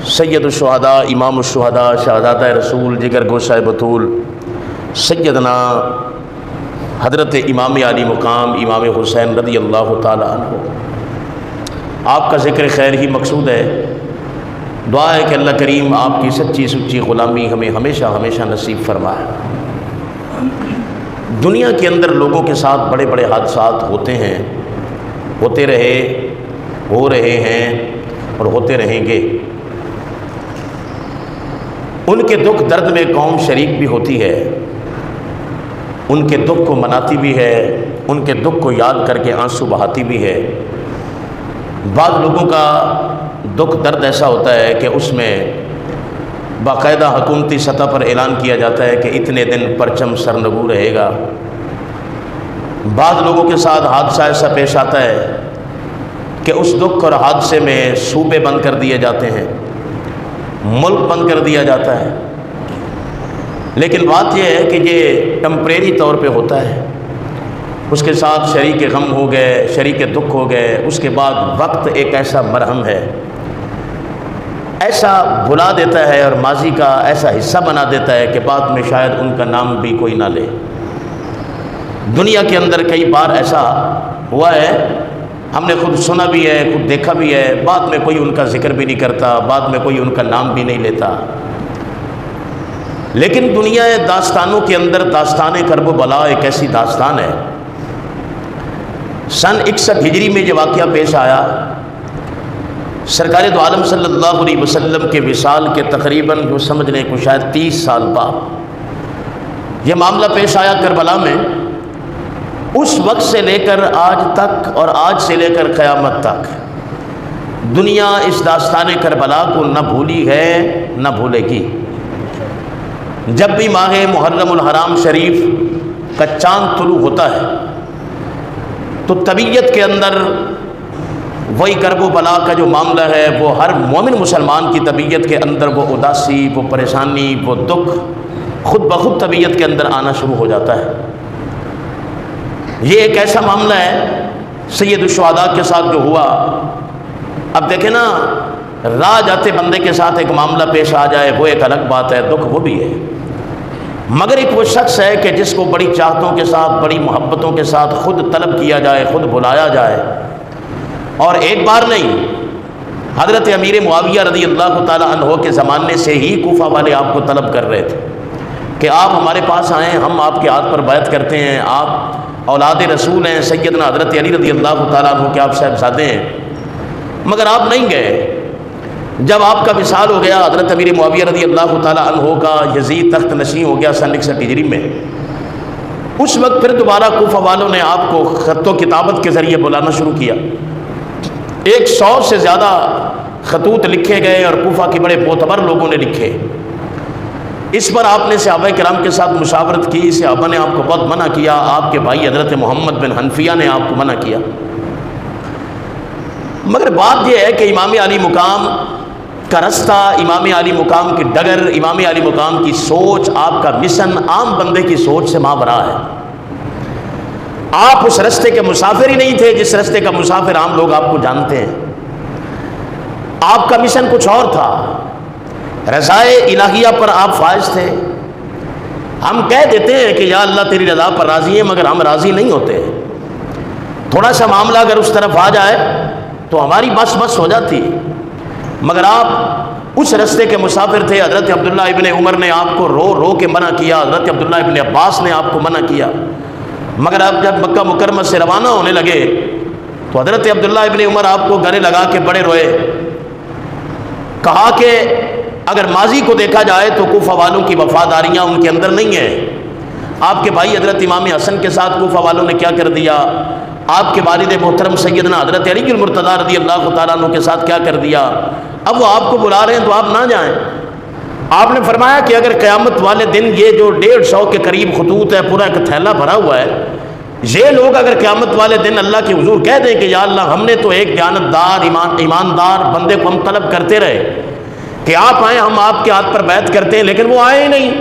سید الشہداء امام الشہداء شہزادہ رسول جگر گوشہ بطول سیدنا حضرت امام علی مقام امام حسین رضی اللہ تعالیٰ عنہ، آپ کا ذکر خیر ہی مقصود ہے۔ دعا ہے کہ اللہ کریم آپ کی سچی سچی غلامی ہمیں ہمیشہ ہمیشہ نصیب فرمائے۔ دنیا کے اندر لوگوں کے ساتھ بڑے بڑے حادثات ہوتے ہیں، ہوتے رہے، ہو رہے ہیں اور ہوتے رہیں گے۔ ان کے دکھ درد میں قوم شریک بھی ہوتی ہے، ان کے دکھ کو مناتی بھی ہے، ان کے دکھ کو یاد کر کے آنسو بہاتی بھی ہے۔ بعض لوگوں کا دکھ درد ایسا ہوتا ہے کہ اس میں باقاعدہ حکومتی سطح پر اعلان کیا جاتا ہے کہ اتنے دن پرچم سرنگوں رہے گا۔ بعض لوگوں کے ساتھ حادثہ ایسا پیش آتا ہے کہ اس دکھ اور حادثے میں صوبے بند کر دیے جاتے ہیں، ملک بند کر دیا جاتا ہے۔ لیکن بات یہ ہے کہ یہ ٹمپریری طور پہ ہوتا ہے، اس کے ساتھ شریک غم ہو گئے، شریک دکھ ہو گئے، اس کے بعد وقت ایک ایسا مرہم ہے، ایسا بھلا دیتا ہے اور ماضی کا ایسا حصہ بنا دیتا ہے کہ بعد میں شاید ان کا نام بھی کوئی نہ لے۔ دنیا کے اندر کئی بار ایسا ہوا ہے، ہم نے خود سنا بھی ہے، خود دیکھا بھی ہے، بعد میں کوئی ان کا ذکر بھی نہیں کرتا، بعد میں کوئی ان کا نام بھی نہیں لیتا۔ لیکن دنیا داستانوں کے اندر داستان کرب و بلا ایک ایسی داستان ہے۔ سن 61 ہجری میں یہ واقعہ پیش آیا، سرکار دو عالم صلی اللہ علیہ وسلم کے وصال کے تقریباً جو سمجھ لیں کہ شاید 30 سال بعد یہ معاملہ پیش آیا کربلا میں۔ اس وقت سے لے کر آج تک اور آج سے لے کر قیامت تک دنیا اس داستان کربلا کو نہ بھولی ہے نہ بھولے گی۔ جب بھی ماہ محرم الحرام شریف کا چاند طلوع ہوتا ہے تو طبیعت کے اندر وہی کرب و بلا کا جو معاملہ ہے وہ ہر مومن مسلمان کی طبیعت کے اندر وہ اداسی، وہ پریشانی، وہ دکھ خود بخود طبیعت کے اندر آنا شروع ہو جاتا ہے۔ یہ ایک ایسا معاملہ ہے سید الشہداء کے ساتھ جو ہوا۔ اب دیکھیں نا، راہ جاتے بندے کے ساتھ ایک معاملہ پیش آ جائے وہ ایک الگ بات ہے، دکھ وہ بھی ہے، مگر ایک وہ شخص ہے کہ جس کو بڑی چاہتوں کے ساتھ، بڑی محبتوں کے ساتھ خود طلب کیا جائے، خود بلایا جائے، اور ایک بار نہیں، حضرت امیر معاویہ رضی اللہ تعالیٰ عنہ کے زمانے سے ہی کوفہ والے آپ کو طلب کر رہے تھے کہ آپ ہمارے پاس آئیں، ہم آپ کے ہاتھ پر بیعت کرتے ہیں، آپ اولاد رسول ہیں، سیدنا حضرت علی رضی اللہ تعالیٰ عنہ کے آپ صاحبزادے ہیں، مگر آپ نہیں گئے۔ جب آپ کا وصال ہو گیا، حضرت امیر معاویہ رضی اللہ تعالیٰ عنہ کا یزید تخت نشین ہو گیا سن 61 ہجری میں، اس وقت پھر دوبارہ کوفہ والوں نے آپ کو خط و کتابت کے ذریعے بلانا شروع کیا۔ 100 سے زیادہ خطوط لکھے گئے اور کوفہ کے بڑے معتبر لوگوں نے لکھے۔ اس پر آپ نے صحابہ کرام کے ساتھ مشاورت کی، صحابہ نے آپ کو بہت منع کیا، آپ کے بھائی حضرت محمد بن حنفیہ نے آپ کو منع کیا۔ مگر بات یہ ہے کہ امام علی مقام کا رستہ، امام علی مقام کی ڈگر، امام علی مقام کی سوچ، آپ کا مشن عام بندے کی سوچ سے مابرا ہے۔ آپ اس رستے کے مسافر ہی نہیں تھے جس رستے کا مسافر عام لوگ آپ کو جانتے ہیں۔ آپ کا مشن کچھ اور تھا، رضائے الہیہ پر آپ فائز تھے۔ ہم کہہ دیتے ہیں کہ یا اللہ تیری رضا پر راضی ہیں، مگر ہم راضی نہیں ہوتے۔ تھوڑا سا معاملہ اگر اس طرف آ جائے تو ہماری بس ہو جاتی، مگر آپ اس رستے کے مسافر تھے۔ حضرت عبداللہ ابن عمر نے آپ کو رو رو کے منع کیا، حضرت عبداللہ ابن عباس نے آپ کو منع کیا، مگر آپ جب مکہ مکرمہ سے روانہ ہونے لگے تو حضرت عبداللہ ابن عمر آپ کو گلے لگا کے بڑے روئے۔ کہا کہ اگر ماضی کو دیکھا جائے تو کوفہ والوں کی وفاداریاں ان کے اندر نہیں ہیں۔ آپ کے بھائی حضرت امام حسن کے ساتھ کوفہ والوں نے کیا کر دیا، آپ کے والد محترم سیدنا حضرت علی المرتضیٰ رضی اللہ تعالیٰ عنہ کے ساتھ کیا کر دیا۔ اب وہ آپ کو بلا رہے ہیں تو آپ نہ جائیں۔ آپ نے فرمایا کہ اگر قیامت والے دن یہ جو 150 کے قریب خطوط ہے، پورا ایک تھیلا بھرا ہوا ہے، یہ لوگ اگر قیامت والے دن اللہ کے حضور کہہ دیں کہ یا اللہ ہم نے تو ایک دیانتدار ایماندار بندے کو ہم طلب کرتے رہے کہ آپ آئیں، ہم آپ کے ہاتھ پر بیعت کرتے ہیں، لیکن وہ آئے ہی نہیں،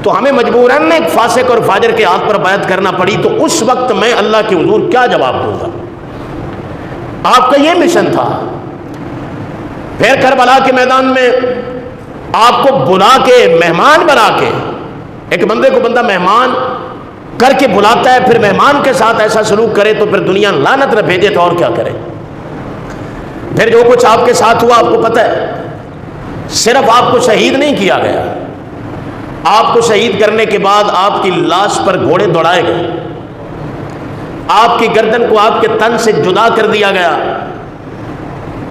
تو ہمیں مجبوراً ایک فاسق اور فاجر کے ہاتھ پر بیعت کرنا پڑی، تو اس وقت میں اللہ کے حضور کیا جواب دوں گا؟ آپ کا یہ مشن تھا۔ پھر کربلا کے میدان میں آپ کو بلا کے مہمان بنا کے، ایک بندے کو بندہ مہمان کر کے بلاتا ہے، پھر مہمان کے ساتھ ایسا سلوک کرے تو پھر دنیا لعنت نہ بھیجے تو اور کیا کرے۔ پھر جو کچھ آپ کے ساتھ ہوا آپ کو پتہ ہے، صرف آپ کو شہید نہیں کیا گیا، آپ کو شہید کرنے کے بعد آپ کی لاش پر گھوڑے دوڑائے گئے، آپ کی گردن کو آپ کے تن سے جدا کر دیا گیا،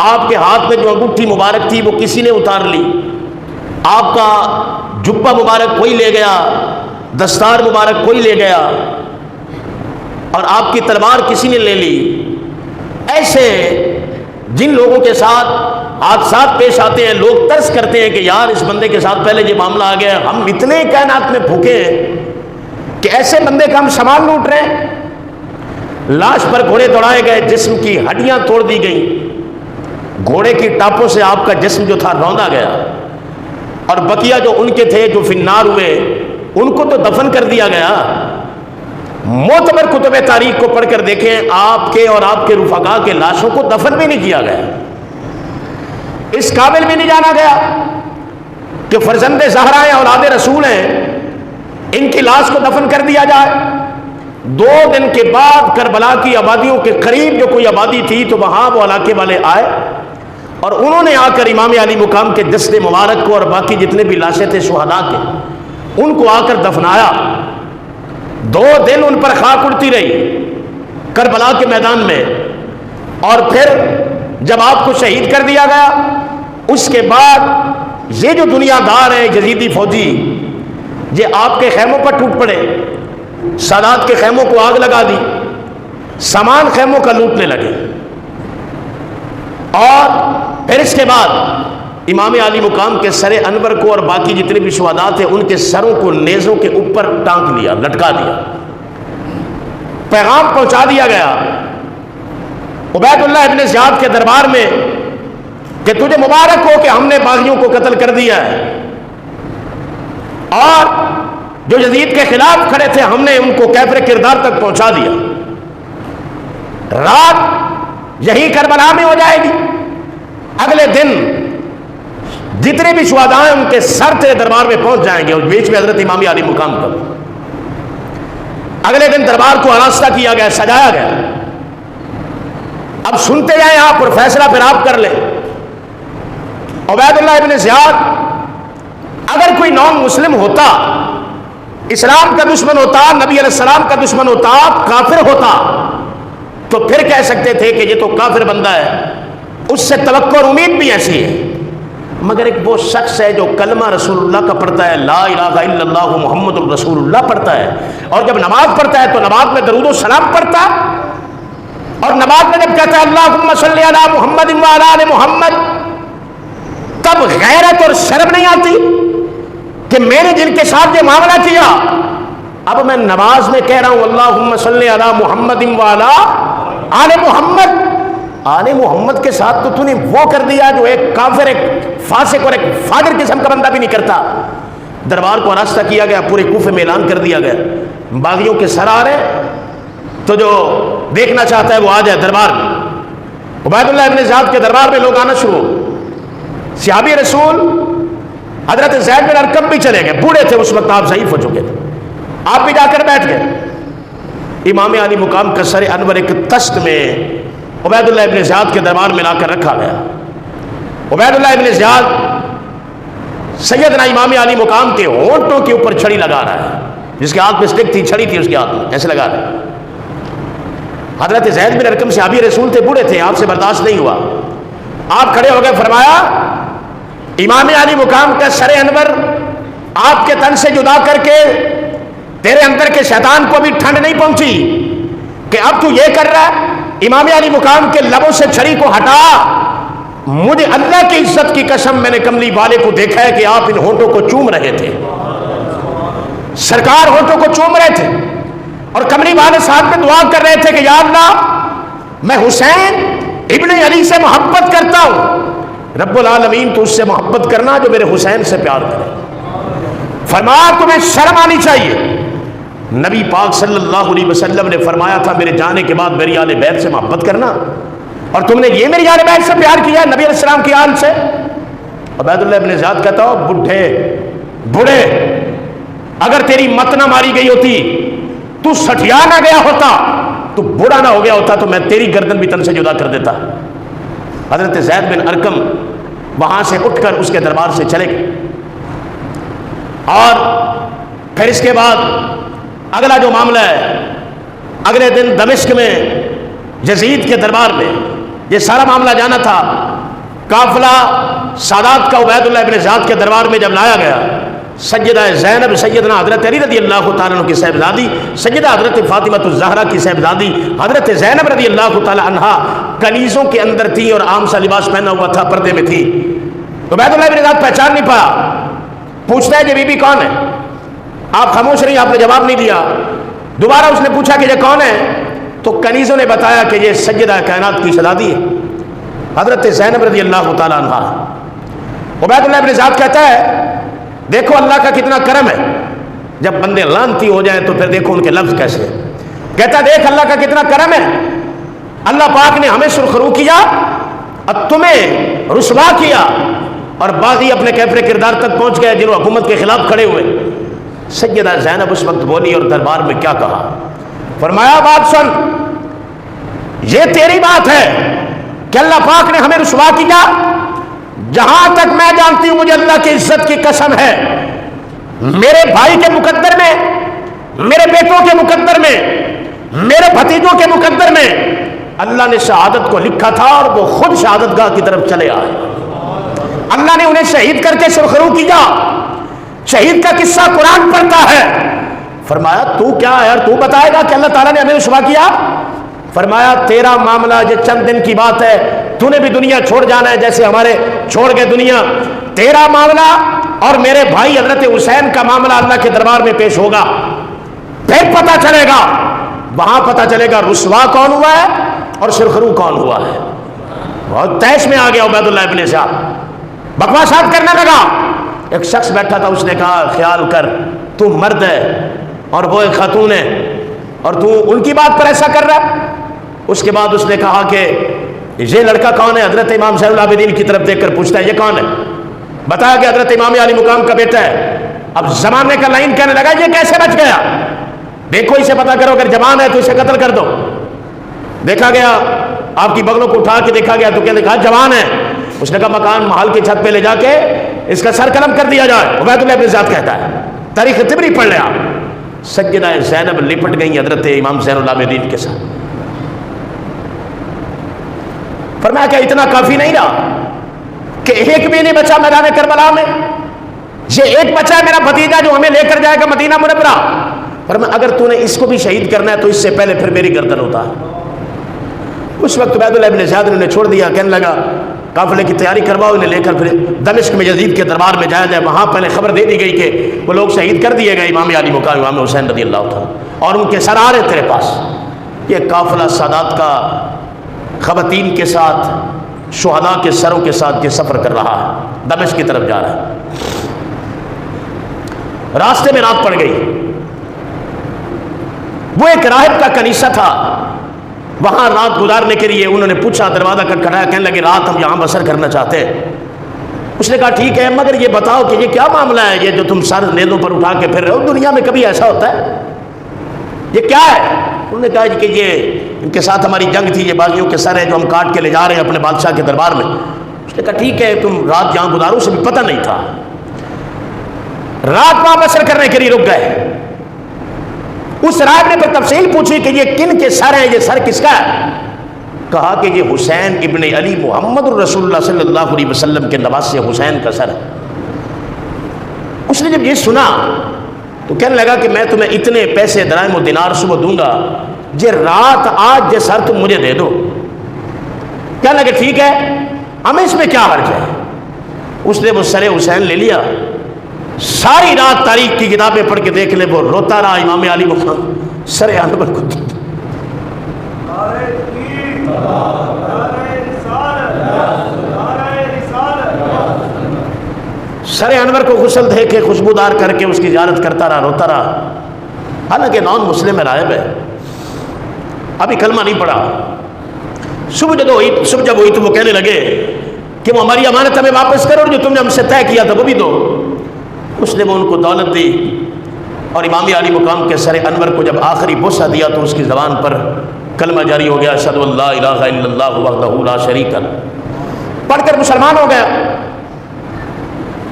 آپ کے ہاتھ میں جو انگوٹھی مبارک تھی وہ کسی نے اتار لی، آپ کا جبہ مبارک کوئی لے گیا، دستار مبارک کوئی لے گیا، اور آپ کی تلوار کسی نے لے لی۔ ایسے جن لوگوں کے ساتھ حادثات پیش آتے ہیں، لوگ ترس کرتے ہیں کہ یار اس بندے کے ساتھ پہلے یہ معاملہ آ گیا، ہم اتنے کائنات میں بھوکے ہیں کہ ایسے بندے کا ہم سامان لوٹ رہے ہیں۔ لاش پر گھوڑے دوڑائے گئے، جسم کی ہڈیاں توڑ دی گئیں، گھوڑے کی ٹاپوں سے آپ کا جسم جو تھا روندا گیا، اور بقیہ جو ان کے تھے جو فنار ہوئے ان کو تو دفن کر دیا گیا۔ معتبر کتب تاریخ کو پڑھ کر دیکھیں، آپ کے اور آپ کے رفقا کے لاشوں کو دفن بھی نہیں کیا گیا، اس قابل بھی نہیں جانا گیا کہ فرزند زہرا ہیں، اولاد رسول ہیں، ان کی لاش کو دفن کر دیا جائے۔ 2 دن کے بعد کربلا کی آبادیوں کے قریب جو کوئی آبادی تھی تو وہاں وہ علاقے والے آئے اور انہوں نے آ کر امام علی مقام کے جسد مبارک کو اور باقی جتنے بھی لاشیں تھے شہداء کے ان کو آ کر دفنایا۔ 2 دن ان پر خاک اڑتی رہی کربلا کے میدان میں، اور پھر جب آپ کو شہید کر دیا گیا اس کے بعد یہ جو دنیا دار ہیں یزیدی فوجی، یہ آپ کے خیموں پر ٹوٹ پڑے، سادات کے خیموں کو آگ لگا دی، سامان خیموں کا لوٹنے لگے، اور پھر اس کے بعد امام علی مقام کے سر انور کو اور باقی جتنے بھی شہداء تھے ان کے سروں کو نیزوں کے اوپر ٹانک لیا، لٹکا دیا، پیغام پہنچا دیا گیا عبید اللہ ابن زیاد کے دربار میں کہ تجھے مبارک ہو کہ ہم نے باغیوں کو قتل کر دیا ہے، اور جو یزید کے خلاف کھڑے تھے ہم نے ان کو کیفر کردار تک پہنچا دیا۔ رات یہی کربلا میں ہو جائے گی، اگلے دن جتنے بھی شہداء ہیں ان کے سر تیرے دربار میں پہنچ جائیں گے، اور بیچ میں حضرت امام علی مقام پر۔ اگلے دن دربار کو آراستہ کیا گیا، سجایا گیا۔ اب سنتے جائیں آپ اور فیصلہ پھر آپ کر لیں۔ عبید اللہ ابن زیاد اگر کوئی نان مسلم ہوتا، اسلام کا دشمن ہوتا، نبی علیہ السلام کا دشمن ہوتا، کافر ہوتا، تو پھر کہہ سکتے تھے کہ یہ تو کافر بندہ ہے، اس سے توقع اور امید بھی ایسی ہے۔ مگر ایک وہ شخص ہے جو کلمہ رسول اللہ کا پڑھتا ہے، لا الہ الا اللہ محمد الرسول اللہ پڑھتا ہے، اور جب نماز پڑھتا ہے تو نماز میں درود و سلام پڑھتا ہے، اور نماز میں جب کہتا ہے اللہم صلی علی محمد وعلی آل محمد، تب غیرت اور شرم نہیں آتی کہ میں نے جن کے ساتھ یہ معاملہ کیا اب میں نماز میں کہہ رہا ہوں اللہم صلی علی محمد وعلی آل محمد، آل محمد کے ساتھ تو نے وہ کر دیا جو ایک کافر، ایک فاسق اور ایک فاجر قسم کا بندہ بھی نہیں کرتا۔ دربار کو آراستہ کیا گیا، پورے کوفے میں اعلان کر دیا گیا، باغیوں کے سر آ رہے تو جو دیکھنا چاہتا ہے وہ آ جائے دربار میں۔ عبید اللہ ابن زیاد کے دربار میں لوگ آنا شروع، صحابی رسول حضرت زید بن ارقم بھی چلے گئے، بوڑھے تھے اس وقت، آپ ضعیف ہو چکے تھے، آپ بھی جا کر بیٹھ گئے۔ امام علی مقام کا سر انور ایک تشت میں عبید اللہ ابن زیاد کے دربار میں لا کر رکھا گیا۔ عبید اللہ ابن زیاد سیدنا امام علی مقام کے ہونٹوں کے اوپر چھڑی لگا رہا ہے، جس کے ہاتھ میں سٹک تھی، چھڑی تھی اس کے ہاتھ میں، ایسے لگا رہا ہے۔ حضرت زید بن ارقم صحابی رسول تھے، بوڑھے تھے، آپ سے برداشت نہیں ہوا، آپ کھڑے ہو گئے، فرمایا امام علی مقام کا سر انور آپ کے تن سے جدا کر کے تیرے اندر کے شیطان کو بھی ٹھنڈ نہیں پہنچی کہ اب تو یہ کر رہا ہے؟ امام علی مقام کے لبوں سے چھڑی کو ہٹا، مجھے اللہ کی عزت کی قسم میں نے کملی والے کو دیکھا ہے کہ آپ ان ہونٹوں کو چوم رہے تھے، سرکار ہونٹوں کو چوم رہے تھے، اور کملی والے ساتھ میں دعا کر رہے تھے کہ یا اللہ میں حسین ابن علی سے محبت کرتا ہوں، رب العالمین تو اس سے محبت کرنا جو میرے حسین سے پیار کرے۔ فرمایا تمہیں شرم آنی چاہیے، نبی پاک صلی اللہ علیہ وسلم نے فرمایا تھا میرے جانے کے بعد میری آل بیت سے محبت کرنا، اور تم نے یہ میری اہل بیت سے پیار کیا نبی علیہ السلام کی آل سے؟ عبید اللہ ابن زیاد کہتا ہو بوڑھے اگر تیری مت نہ ماری گئی ہوتی، تو سٹیا نہ گیا ہوتا، تو بوڑھا نہ ہو گیا ہوتا، تو میں تیری گردن بھی تن سے جدا کر دیتا۔ حضرت زید بن ارقم وہاں سے اٹھ کر اس کے دربار سے چلے گئے، اور پھر اس کے بعد اگلا جو معاملہ ہے، اگلے دن دمشق میں یزید کے دربار میں یہ سارا معاملہ جانا تھا۔ قافلہ سادات کا عبید اللہ ابن زیاد کے دربار میں جب لایا گیا، سیدہ زینب سیدنا حضرت علی رضی اللہ تعالیٰ عنہ کی صاحبزادی، سیدہ حضرت فاطمہ الزہرا کی صاحبزادی حضرت زینب رضی اللہ تعالیٰ عنہا کنیزوں کے اندر تھی اور عام سا لباس پہنا ہوا تھا، پردے میں تھی۔ عبید اللہ ابن زیاد پہچان نہیں پایا، پوچھتا ہے یہ بی بی کون ہے؟ آپ خاموش رہی، آپ نے جواب نہیں دیا۔ دوبارہ اس نے پوچھا کہ یہ کون ہے؟ تو کنیزوں نے بتایا کہ یہ سیدہ کائنات کی شہزادی ہے، حضرت زینب رضی اللہ تعالیٰ عنہا۔ عبید اللہ ابن زیاد کہتا ہے دیکھو اللہ کا کتنا کرم ہے، جب بندے لعنتی ہو جائیں تو پھر دیکھو ان کے لفظ کیسے۔ کہتا ہے دیکھ اللہ کا کتنا کرم ہے، اللہ پاک نے ہمیں سرخرو کیا اور تمہیں رسوا کیا، اور باغی اپنے کیفر کردار تک پہنچ گئے جنہوں حکومت کے خلاف کھڑے ہوئے۔ سیدہ زینب اس وقت بولی اور دربار میں کیا کہا، فرمایا بات سن، یہ تیری بات ہے کہ اللہ پاک نے ہمیں رسوا کیا؟ جہاں تک میں جانتی ہوں مجھے اللہ کی عزت کی قسم ہے، میرے بھائی کے مقدر میں، میرے بیٹوں کے مقدر میں، میرے بھتیجوں کے مقدر میں اللہ نے شہادت کو لکھا تھا، اور وہ خود شہادت گاہ کی طرف چلے آئے۔ اللہ نے انہیں شہید کر کے سرخرو کیا۔ شہید کا قصہ قرآن پڑھتا ہے۔ فرمایا تو کیا ہے، اور تو بتائے گا کہ اللہ تعالیٰ نے ہمیں رسوا کیا؟ فرمایا تیرا معاملہ یہ چند دن کی بات ہے، تو نے بھی دنیا چھوڑ جانا ہے جیسے ہمارے چھوڑ گئے دنیا۔ تیرا معاملہ اور میرے بھائی حضرت حسین کا معاملہ اللہ کے دربار میں پیش ہوگا، پھر پتہ چلے گا، وہاں پتہ چلے گا رسوا کون ہوا ہے اور سرخرو کون ہوا ہے۔ بہت تیش میں آ گیا عبید اللہ ابن زیاد، بکواسات کرنے لگا۔ ایک شخص بیٹھا تھا، اس نے کہا خیال کر تو مرد ہے اور وہ ایک خاتون ہے، اور تو ان کی بات پر ایسا کر رہا ہے۔ اس کے بعد اس نے کہا کہ یہ لڑکا کون ہے؟ حضرت امام زین العابدین کی طرف دیکھ کر پوچھتا ہے یہ کون ہے؟ بتایا کہ حضرت امام علی مقام کا بیٹا ہے۔ اب زمانے کا لائن کہنے لگا یہ کیسے بچ گیا؟ دیکھو اسے پتا کرو، اگر جوان ہے تو اسے قتل کر دو۔ دیکھا گیا، آپ کی بغلوں کو اٹھا کے دیکھا گیا تو کہنے کہا جوان ہے۔ اس نے کہا مکان محل کی چھت پہ لے جا کے اس کا سر قلم کر دیا جائے۔ عبید اللہ ابن زیاد کہتا ہے، تاریخ طبری پڑھ لیا، سیدہ زینب لپٹ گئی حضرت امام زین العابدین کے ساتھ۔ فرمایا کہ اتنا کافی نہیں رہا کہ ایک بھی نہیں بچا میدان کربلا میں، یہ ایک بچا ہے میرا بھتیجا جو ہمیں لے کر جائے گا مدینہ منورہ۔ فرمایا اگر تو نے اس کو بھی شہید کرنا ہے تو اس سے پہلے پھر میری گردن ہوتا۔ اس وقت عبید اللہ ابن زیاد نے چھوڑ دیا، کہنے لگا قافلے کی تیاری کرواؤ، انہیں لے کر پھر دمشق میں یزید کے دربار میں جایا جائے۔ وہاں پہلے خبر دے دی گئی کہ وہ لوگ شہید کر دیے گئے، امام علی مقام امام حسین رضی اللہ تعالیٰ، اور ان کے سر آ رہے تیرے پاس۔ یہ قافلہ سادات کا خواتین کے ساتھ، شہداء کے سروں کے ساتھ یہ سفر کر رہا ہے، دمشق کی طرف جا رہا ہے۔ راستے میں رات پڑ گئی، وہ ایک راہب کا کنیسہ تھا، وہاں رات گزارنے کے لیے انہوں نے پوچھا، دروازہ کھٹکھٹایا، کہنے لگے رات ہم یہاں بسر کرنا چاہتے ہیں۔ اس نے کہا ٹھیک ہے، مگر یہ بتاؤ کہ یہ کیا معاملہ ہے، یہ جو تم سر نیزوں پر اٹھا کے پھر رہے ہو، دنیا میں کبھی ایسا ہوتا ہے؟ یہ کیا ہے؟ انہوں نے کہا کہ یہ ان کے ساتھ ہماری جنگ تھی، یہ باغیوں کے سر ہیں جو ہم کاٹ کے لے جا رہے ہیں اپنے بادشاہ کے دربار میں۔ اس نے کہا ٹھیک ہے، تم رات جہاں گزارو، اسے بھی پتہ نہیں تھا۔ رات وہاں بسر کرنے کے لیے رک گئے۔ اس راہب نے پھر تفصیل پوچھی کہ یہ کن کے سر ہیں، یہ سر کس کا ہے؟ کہا کہ یہ حسین ابن علی محمد الرسول اللہ صلی اللہ علیہ وسلم کے نواسے حسین کا سر ہے۔ اس نے جب یہ سنا تو کہنے لگا کہ میں تمہیں اتنے پیسے درہم و دینار صبح دوں گا، یہ رات آج یہ سر تم مجھے دے دو۔ کہنے لگے ٹھیک ہے، ہمیں اس میں کیا حرج ہے۔ اس نے وہ سر حسین لے لیا، ساری رات تاریخ کی کتابیں پڑھ کے دیکھ لے، وہ روتا رہا امام علی مقام سر انور کو۔ سر انور کو غسل دے کے خوشبودار کر کے اس کی زیارت کرتا رہا، روتا رہا۔ حالانکہ نان مسلم راہب ہے، ابھی کلمہ نہیں پڑھا۔ صبح جب ہوئی تو وہ کہنے لگے کہ وہ ہماری امانت ہمیں واپس کرو، اور جو تم نے ہم سے طے کیا تھا وہ بھی دو۔ اس نے وہ ان کو دولت دی، اور امام علی مقام کے سر انور کو جب آخری بوسہ دیا تو اس کی زبان پر کلمہ جاری ہو گیا، اشہد ان لا الہ الا اللہ وحدہ لا شریک لہ، پڑھ کر مسلمان ہو گیا۔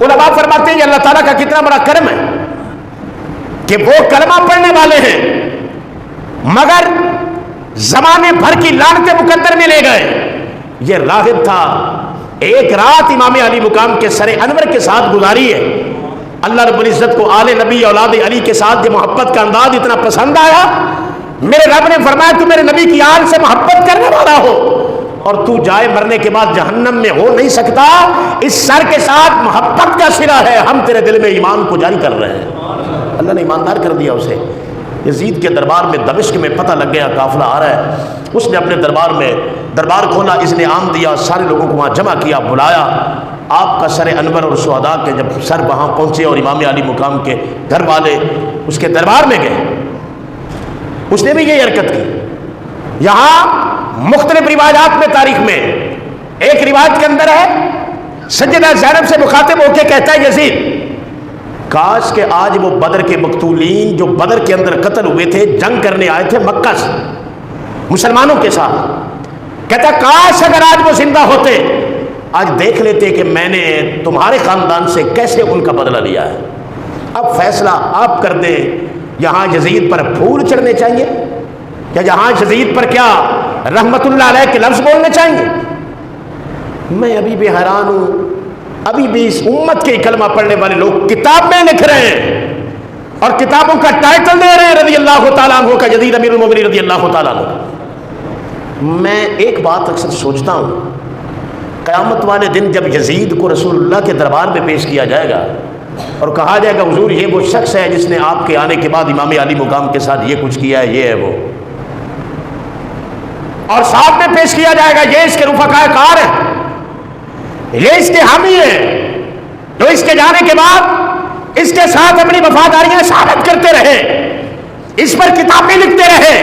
علماء فرماتے ہیں کہ اللہ تعالیٰ کا کتنا بڑا کرم ہے کہ وہ کلمہ پڑھنے والے ہیں مگر زمانے بھر کی لعنتیں مقدر میں لے گئے۔ یہ راغب تھا، ایک رات امام علی مقام کے سر انور کے ساتھ گزاری ہے۔ اللہ رب العزت کو آل نبی اولاد علی کے ساتھ یہ محبت کا انداز اتنا پسند آیا، میرے رب نے فرمایا تو میرے نبی کی آل سے محبت کرنے والا ہو اور تو جائے مرنے کے بعد جہنم میں ہو نہیں سکتا، اس سر کے ساتھ محبت کا صلہ ہے، ہم تیرے دل میں ایمان کو جاری کر رہے ہیں۔ اللہ نے ایماندار کر دیا اسے۔ یزید کے دربار میں دمشق میں پتہ لگ گیا قافلہ آ رہا ہے، اس نے اپنے دربار کھولا، اس نے عام دیا، سارے لوگوں کو وہاں جمع کیا، بلایا۔ آپ کا سر انور اور شہداء کے جب سر وہاں پہنچے اور امام علی مقام کے گھر والے اس کے دربار میں گئے، اس نے بھی یہ حرکت کی۔ یہاں مختلف روایات میں تاریخ میں ایک روایت کے اندر ہے سیدہ زینب سے مخاطب ہو کے کہتا ہے یزید کاش کہ آج وہ بدر کے مقتولین جو بدر کے اندر قتل ہوئے تھے، جنگ کرنے آئے تھے مکہ سے مسلمانوں کے ساتھ، کہتا کاش اگر آج وہ زندہ ہوتے، آج دیکھ لیتے کہ میں نے تمہارے خاندان سے کیسے ان کا بدلہ لیا ہے۔ اب فیصلہ آپ کر دیں، یہاں یزید پر پھول چڑھنے چاہیے یا یہاں یزید پر کیا رحمت اللہ علیہ کے لفظ بولنے چاہیے؟ میں ابھی بھی حیران ہوں، ابھی بھی اس امت کے کلمہ پڑھنے والے لوگ کتاب میں لکھ رہے ہیں اور کتابوں کا ٹائٹل دے رہے ہیں رضی اللہ تعالیٰ عنہ کا، یزید امیر المومنین رضی اللہ تعالیٰ عنہ۔ میں ایک بات اکثر سوچتا ہوں، قیامت والے دن جب یزید کو رسول اللہ کے دربار میں پیش کیا جائے گا اور کہا جائے گا حضور یہ وہ شخص ہے جس نے آپ کے آنے کے بعد امام علی مقام کے ساتھ یہ کچھ کیا ہے، یہ ہے وہ، اور ساتھ میں پیش کیا جائے گا یہ اس کے رفقائے کار ہیں، یہ اس کے حامی ہیں، تو اس کے جانے کے بعد اس کے ساتھ اپنی وفاداریاں ثابت کرتے رہے، اس پر کتابیں لکھتے رہے،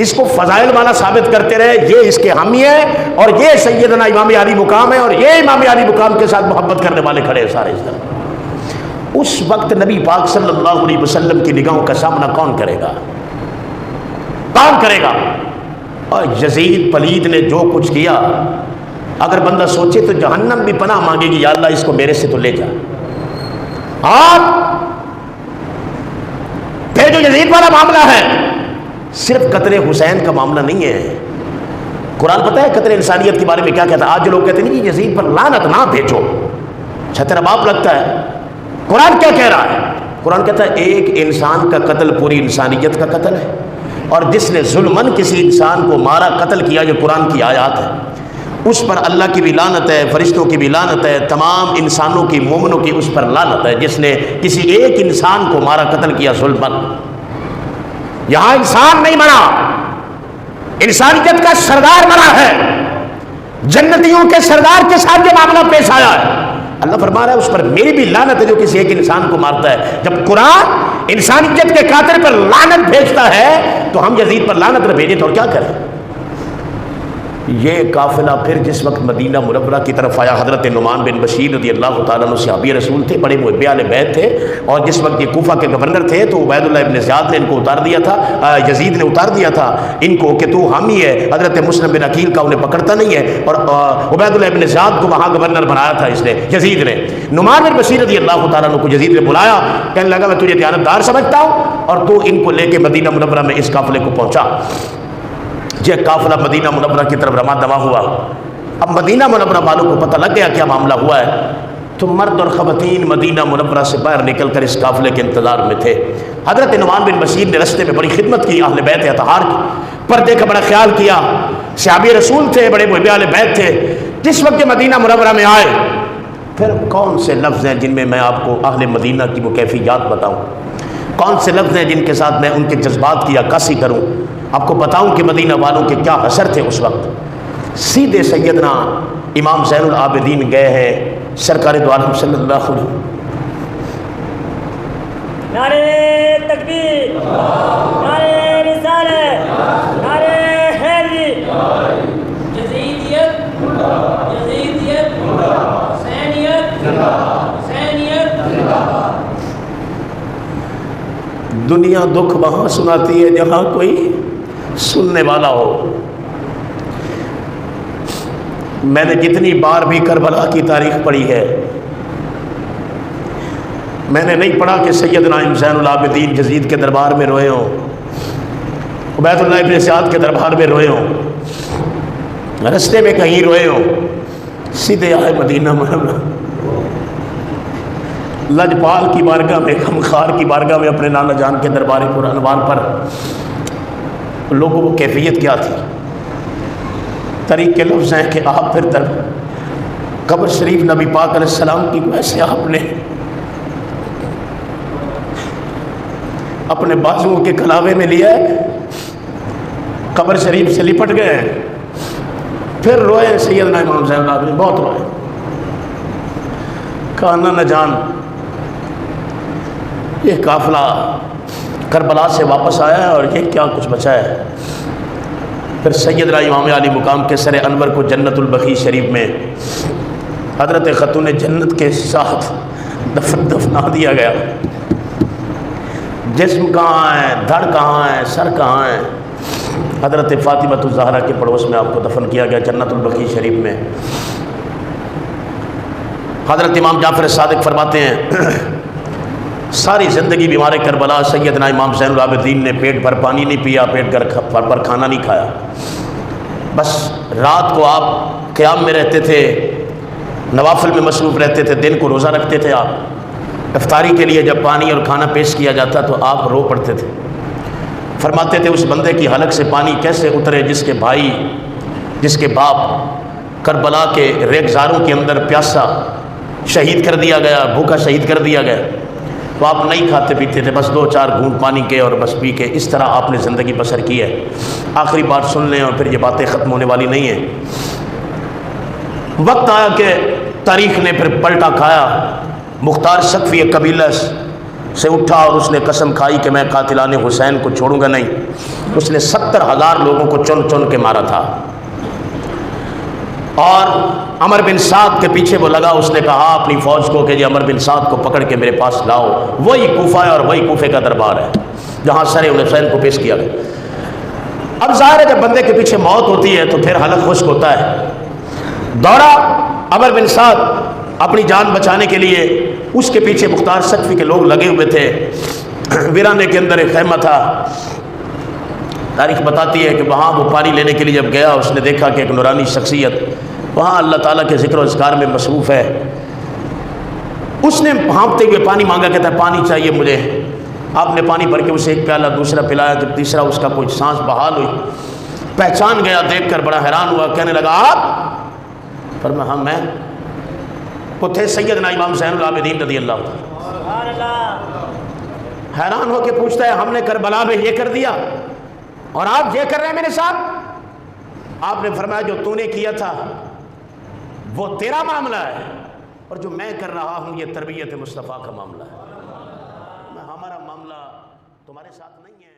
اس کو فضائل والا ثابت کرتے رہے، یہ اس کے حامی ہے اور یہ سیدنا امام علی مقام ہے اور یہ امام علی مقام کے ساتھ محبت کرنے والے کھڑے ہیں سارے اس طرح۔ اس وقت نبی پاک صلی اللہ علیہ وسلم کی نگاہوں کا سامنا کون کرے گا؟ کون کرے گا؟ اور یزید پلید نے جو کچھ کیا، اگر بندہ سوچے تو جہنم بھی پناہ مانگے گی، یا اللہ اس کو میرے سے تو لے جا۔ اور پھر جو یزید والا معاملہ ہے صرف قتل حسین کا معاملہ نہیں ہے، قرآن پتہ ہے قتل انسانیت کے بارے میں کیا کہتا ہے؟ آج جو لوگ کہتے ہیں کہ یزید پر لعنت نہ بھیجو، اچھا تیرا باپ لگتا ہے، قرآن کیا کہہ رہا ہے؟ قرآن کہتا ہے ایک انسان کا قتل پوری انسانیت کا قتل ہے، اور جس نے ظلماً کسی انسان کو مارا قتل کیا، جو قرآن کی آیات ہے، اس پر اللہ کی بھی لعنت ہے، فرشتوں کی بھی لعنت ہے، تمام انسانوں کی مومنوں کی اس پر لعنت ہے جس نے کسی ایک انسان کو مارا قتل کیا ظلماً۔ یہاں انسان نہیں مرا، انسانیت کا سردار مرا ہے، جنتیوں کے سردار کے ساتھ یہ معاملہ پیش آیا ہے۔ اللہ فرما رہا ہے اس پر میری بھی لعنت ہے جو کسی ایک انسان کو مارتا ہے۔ جب قرآن انسانیت کے قاتل پر لعنت بھیجتا ہے تو ہم یزید پر لعنت نہ بھیجیں تو اور کیا کریں؟ یہ قافلہ پھر جس وقت مدینہ منورہ کی طرف آیا، حضرت نعمان بن بشیر رضی اللہ تعالیٰ عنہ صحابی رسول تھے، بڑے محب اہل بیت تھے، اور جس وقت یہ کوفہ کے گورنر تھے تو عبید اللہ ابن زیاد نے ان کو اتار دیا تھا، یزید نے اتار دیا تھا ان کو کہ تو حامی ہے، حضرت مسلم بن عقیل کا انہیں پکڑتا نہیں ہے، اور عبید اللہ ابن زیاد کو وہاں گورنر بنایا تھا اس نے یزید نے۔ نعمان بن بشیر رضی اللہ تعالیٰ عنہ کو یزید نے بلایا، کہنے لگا میں تجھے دیانتدار سمجھتا ہوں اور تو ان کو لے کے مدینہ منورہ میں اس قافلے کو پہنچا۔ یہ قافلہ مدینہ منورہ کی طرف رواں دواں ہوا۔ اب مدینہ منورہ والوں کو پتہ لگ گیا کیا معاملہ ہوا ہے، تو مرد اور خواتین مدینہ منورہ سے باہر نکل کر اس قافلے کے انتظار میں تھے۔ حضرت نعمان بن بشیر نے رستے میں بڑی خدمت کی، اہل بیت اطہار کی، پردے کا بڑا خیال کیا، صحابی رسول تھے، بڑے محب اہل بیت تھے۔ جس وقت یہ مدینہ منورہ میں آئے، پھر کون سے لفظ ہیں جن میں میں آپ کو اہل مدینہ کی وہ کیفیات بتاؤں، کون سے لفظ ہیں جن کے ساتھ میں ان کے جذبات کی عکاسی کروں، آپ کو بتاؤں کہ مدینہ والوں کے کیا اثر تھے اس وقت۔ سیدھے سیدنا امام زین العابدین گئے ہیں سرکار دو عالم صلی اللہ علیہ وسلم۔ نعرہ تکبیر، نعرہ رسالت، نعرہ حیدری، یزیدیت حسینیت حسینیت دنیا دکھ وہاں سناتی ہے جہاں کوئی سننے والا ہو۔ میں نے جتنی بار بھی کربلا کی تاریخ پڑھی ہے، میں نے نہیں پڑھا کہ سیدنا حسین العابدین یزید کے دربار میں روئے ہوں، عبید اللہ ابن زیاد کے دربار میں روئے ہوں، رستے میں کہیں روئے ہوں، سیدھے آئے مدینہ منورہ، لجپال کی بارگاہ میں، غمخوار کی بارگاہ میں، اپنے نانا جان کے دربار انوار پر لوگوں کو کیفیت کیا تھی؟ طریق کے لفظ ہیں کہ آپ پھر در قبر شریف نبی پاک علیہ السلام کی ویسے آپ نے اپنے بازوؤں کے کلاوے میں لیا ہے، قبر شریف سے لپٹ گئے ہیں، پھر روئے سیدنا امام زین العابدین، بہت روئے، کہا نہ جان یہ قافلہ کربلا سے واپس آیا ہے اور یہ کیا کچھ بچا ہے۔ پھر سیدنا امام علی مقام کے سر انور کو جنت البقیع شریف میں حضرت خاتون جنت کے ساتھ دفنا دیا گیا۔ جسم کہاں ہے، دھڑ کہاں ہے، سر کہاں ہے؟ حضرت فاطمہ الزہرا کے پڑوس میں آپ کو دفن کیا گیا جنت البقیع شریف میں۔ حضرت امام جعفر صادق فرماتے ہیں ساری زندگی بیمار کربلا سیدنا امام زین العابدین نے پیٹ بھر پانی نہیں پیا، پیٹ بھر کھانا نہیں کھایا، بس رات کو آپ قیام میں رہتے تھے، نوافل میں مصروف رہتے تھے، دن کو روزہ رکھتے تھے آپ۔ افطاری کے لیے جب پانی اور کھانا پیش کیا جاتا تو آپ رو پڑتے تھے، فرماتے تھے اس بندے کی حلق سے پانی کیسے اترے جس کے بھائی، جس کے باپ کربلا کے ریگزاروں کے اندر پیاسا شہید کر دیا گیا، بھوکا شہید کر دیا گیا۔ تو آپ نہیں کھاتے پیتے تھے، بس 2-4 گھونٹ پانی کے اور بس پی کے، اس طرح آپ نے زندگی بسر کی ہے۔ آخری بات سن لیں اور پھر یہ باتیں ختم ہونے والی نہیں ہیں۔ وقت آیا کہ تاریخ نے پھر پلٹا کھایا، مختار سقفی ایک قبیلہ سے اٹھا اور اس نے قسم کھائی کہ میں قاتلان حسین کو چھوڑوں گا نہیں۔ اس نے 70,000 لوگوں کو چن چن کے مارا تھا، اور عمر بن سعد کے پیچھے وہ لگا، اس نے کہا اپنی فوج کو کہ یہ عمر بن سعد کو پکڑ کے میرے پاس لاؤ۔ وہی کوفہ ہے اور وہی کوفے کا دربار ہے جہاں سر حسین کو پیش کیا گیا۔ اب ظاہر ہے جب بندے کے پیچھے موت ہوتی ہے تو پھر حلق خشک ہوتا ہے۔ دوڑا عمر بن سعد اپنی جان بچانے کے لیے، اس کے پیچھے مختار سقفی کے لوگ لگے ہوئے تھے۔ ویرانے کے اندر ایک خیمہ تھا، تاریخ بتاتی ہے کہ وہاں وہ پانی لینے کے لیے جب گیا، اس نے دیکھا کہ ایک نورانی شخصیت وہاں اللہ تعالیٰ کے ذکر و اذکار میں مصروف ہے۔ اس نے ہانپتے ہوئے پانی مانگا، کہتا ہے پانی چاہیے مجھے۔ آپ نے پانی بھر کے اسے ایک پیالہ دوسرا پلایا، جب تیسرا اس کا کوئی سانس بحال ہوئی، پہچان گیا، دیکھ کر بڑا حیران ہوا، کہنے لگا آپ؟ فرمایا ہاں میں۔ وہ تھے سیدنا امام زین العابدین رضی اللہ عنہ۔ سبحان اللہ۔ حیران ہو کے پوچھتا ہے ہم نے کربلا میں یہ کر دیا اور آپ یہ کر رہے ہیں میرے ساتھ؟ آپ نے فرمایا جو تو نے کیا تھا وہ تیرا معاملہ ہے، اور جو میں کر رہا ہوں یہ تربیت مصطفیٰ کا معاملہ ہے، ہمارا معاملہ تمہارے ساتھ نہیں ہے۔